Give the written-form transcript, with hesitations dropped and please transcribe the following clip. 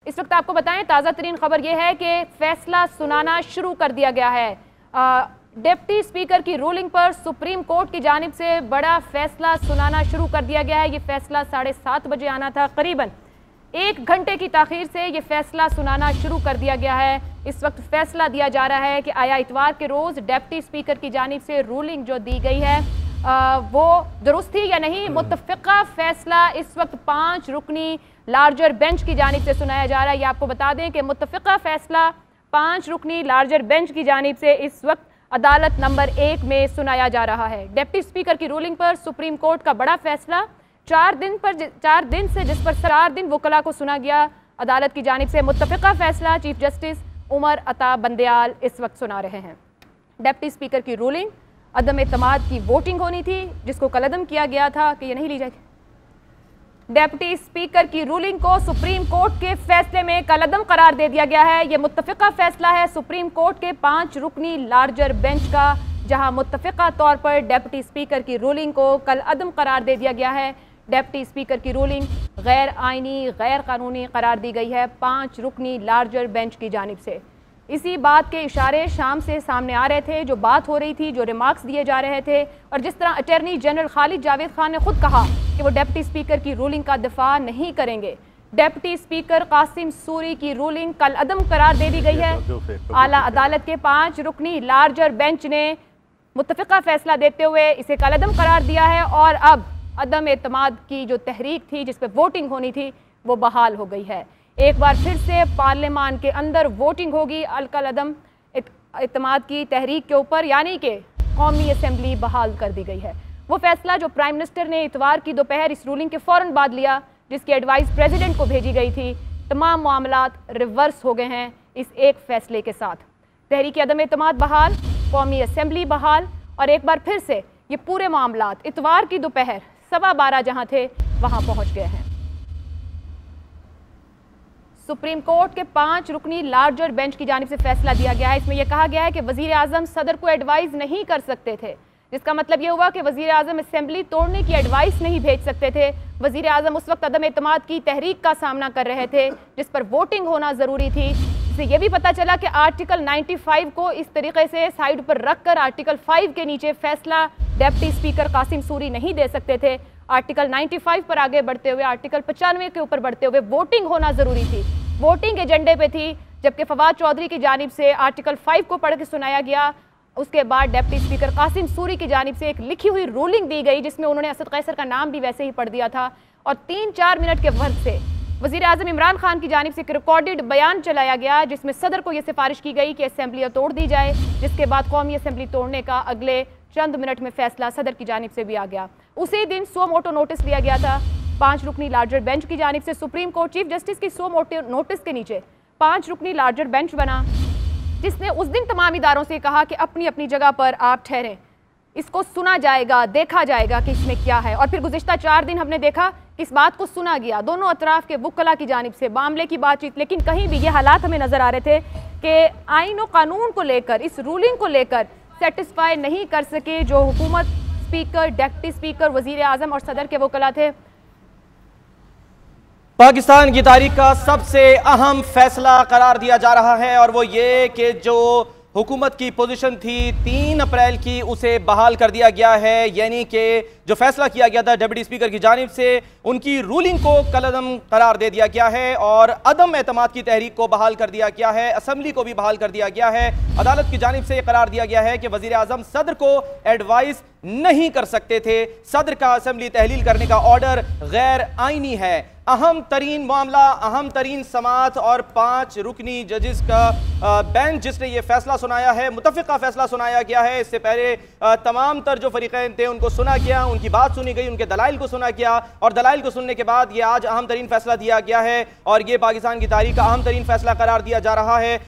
इस वक्त आपको बताएं ताज़ा तरीन खबर यह है कि फैसला सुनाना शुरू कर दिया गया है। डिप्टी स्पीकर की रूलिंग पर सुप्रीम कोर्ट की जानिब से बड़ा फैसला सुनाना शुरू कर दिया गया है। ये फैसला 7:30 बजे आना था, करीबन 1 घंटे की ताखीर से ये फैसला सुनाना शुरू कर दिया गया है। इस वक्त फैसला दिया जा रहा है कि आया इतवार के रोज़ डिप्टी स्पीकर की जानिब से रूलिंग जो दी गई है वो दुरुस्त थी या नहीं। मुत्तफ़िक़ा फैसला इस वक्त 5 रुकनी लार्जर बेंच की जानिब से सुनाया जा रहा है। ये आपको बता दें कि मुत्तफ़िक़ा फैसला 5 रुकनी लार्जर बेंच की जानिब से इस वक्त अदालत नंबर 1 में सुनाया जा रहा है। डिप्टी स्पीकर की रूलिंग पर सुप्रीम कोर्ट का बड़ा फैसला 4 दिन से जिस पर 4 दिन वकला को सुना गया अदालत की जानिब से। मुत्तफ़िक़ा फैसला चीफ जस्टिस उमर अता बंदयाल इस वक्त सुना रहे हैं। डिप्टी स्पीकर की रूलिंग अदम एतमाद की वोटिंग होनी थी, जिसको कलअदम किया गया था कि ये नहीं ली जाएगी। डिप्टी स्पीकर की रूलिंग को सुप्रीम कोर्ट के फैसले में कलअदम करार दे दिया गया है। यह मुत्तफ़िक़ा फैसला है सुप्रीम कोर्ट के 5 रुकनी लार्जर बेंच का, जहां मुत्तफ़िक़ा तौर पर डिप्टी स्पीकर की रूलिंग को कलअदम करार दे दिया गया है। डिप्टी स्पीकर की रूलिंग गैर आइनी गैर कानूनी करार दी गई है 5 रुकनी लार्जर बेंच की जानिब से। इसी बात के इशारे शाम से सामने आ रहे थे, जो बात हो रही थी, जो रिमार्क्स दिए जा रहे थे, और जिस तरह अटॉर्नी जनरल खालिद जावेद खान ने खुद कहा कि वो डिप्टी स्पीकर की रूलिंग का दिफा नहीं करेंगे। डिप्टी स्पीकर कासिम सूरी की रूलिंग कलअदम करार दे दी गई है। आला अदालत के 5 रुकनी लार्जर बेंच ने मुत्तफ़िक़ा फैसला देते हुए इसे कलअदम करार दिया है और अब अदम एतमाद की जो तहरीक थी जिस पर वोटिंग होनी थी वो बहाल हो गई है। एक बार फिर से पार्लियामान के अंदर वोटिंग होगी अलकलअदम एतमाद की तहरीक के ऊपर, यानी कि कौमी असम्बली बहाल कर दी गई है। वो फैसला जो प्राइम मिनिस्टर ने इतवार की दोपहर इस रूलिंग के फ़ौरन बाद लिया, जिसकी एडवाइस प्रेसिडेंट को भेजी गई थी, तमाम मामलात रिवर्स हो गए हैं इस एक फैसले के साथ। तहरीक अदम एतमाद बहाल, कौमी असम्बली बहाल, और एक बार फिर से ये पूरे मामलात इतवार की दोपहर 12:15 जहाँ थे वहाँ पहुँच गए हैं। सुप्रीम कोर्ट के 5 रुकनी लार्जर बेंच की जानिब से फैसला दिया गया है। इसमें यह कहा गया है कि वज़ीर आज़म सदर को एडवाइस नहीं कर सकते थे, जिसका मतलब यह हुआ कि वज़ीर आज़म असेंबली तोड़ने की एडवाइस नहीं भेज सकते थे। वज़ीर आज़म उस वक्त अदम एतमाद की तहरीक का सामना कर रहे थे जिस पर वोटिंग होना ज़रूरी थी। इससे यह भी पता चला कि आर्टिकल 95 को इस तरीके से साइड पर रख कर आर्टिकल 5 के नीचे फैसला डिप्टी स्पीकर कासिम सूरी नहीं दे सकते थे। आर्टिकल 95 पर आगे बढ़ते हुए आर्टिकल 95 के ऊपर बढ़ते हुए वोटिंग होना ज़रूरी थी, वोटिंग एजेंडे पे थी। जबकि फवाद चौधरी की जानिब से आर्टिकल 5 को पढ़ के सुनाया गया, उसके बाद डिप्टी स्पीकर कासिम सूरी की जानिब से एक लिखी हुई रूलिंग दी गई जिसमें उन्होंने असद कैसर का नाम भी वैसे ही पढ़ दिया था, और 3-4 मिनट के वक्त से वज़ीर आज़म इमरान खान की जानिब से एक रिकॉर्डेड बयान चलाया गया जिसमें सदर को यह सिफारिश की गई कि असेंबलियाँ तोड़ दी जाए, जिसके बाद कौमी असम्बली तोड़ने का अगले चंद मिनट में फैसला सदर की जानिब से भी आ गया। उसी दिन सो मोटो नोटिस लिया गया था 5 रुकनी लार्जर बेंच की जानिब से। सुप्रीम कोर्ट चीफ जस्टिस की सो मोटो नोटिस के नीचे 5 रुकनी लार्जर बेंच बना, जिसने उस दिन तमाम इदारों से कहा कि अपनी अपनी जगह पर आप ठहरें, इसको सुना जाएगा, देखा जाएगा कि इसमें क्या है। और फिर गुज़िश्ता 4 दिन हमने देखा कि इस बात को सुना गया, दोनों अतराफ के वुकला की जानिब से मामले की बातचीत, लेकिन कहीं भी ये हालात हमें नजर आ रहे थे कि आइन और कानून को लेकर, इस रूलिंग को लेकर सेटिस्फाई नहीं कर सके जो हुकूमत, स्पीकर, डिप्टी स्पीकर, वजीर आज़म और सदर के वकला थे। पाकिस्तान की तारीख का सबसे अहम फैसला करार दिया जा रहा है, और वो ये कि जो हुकूमत की पोजीशन थी 3 अप्रैल की, उसे बहाल कर दिया गया है। यानी कि जो फैसला किया गया था डिप्टी स्पीकर की जानिब से, उनकी रूलिंग को कलअदम करार दे दिया गया है और अदम एतमाद की तहरीक को बहाल कर दिया गया है, असम्बली को भी बहाल कर दिया गया है। अदालत की जानिब से करार दिया गया है कि वज़ीर आज़म सदर को एडवाइस नहीं कर सकते थे, सदर का असम्बली तहलील करने का ऑर्डर गैर आइनी है। अहम तरीन मामला, अहम तरीन समाअत और 5 रुकनी जजेस का बेंच जिसने ये फैसला सुनाया है, मुत्तफ़िक़ा फैसला सुनाया गया है। इससे पहले तमाम तर जो फरीक़ैन थे उनको सुना गया, उनकी बात सुनी गई, उनके दलाइल को सुना गया, और दलाइल को सुनने के बाद ये आज अहम तरीन फैसला दिया गया है और ये पाकिस्तान की तारीख का अहम तरीन फैसला करार दिया जा रहा है।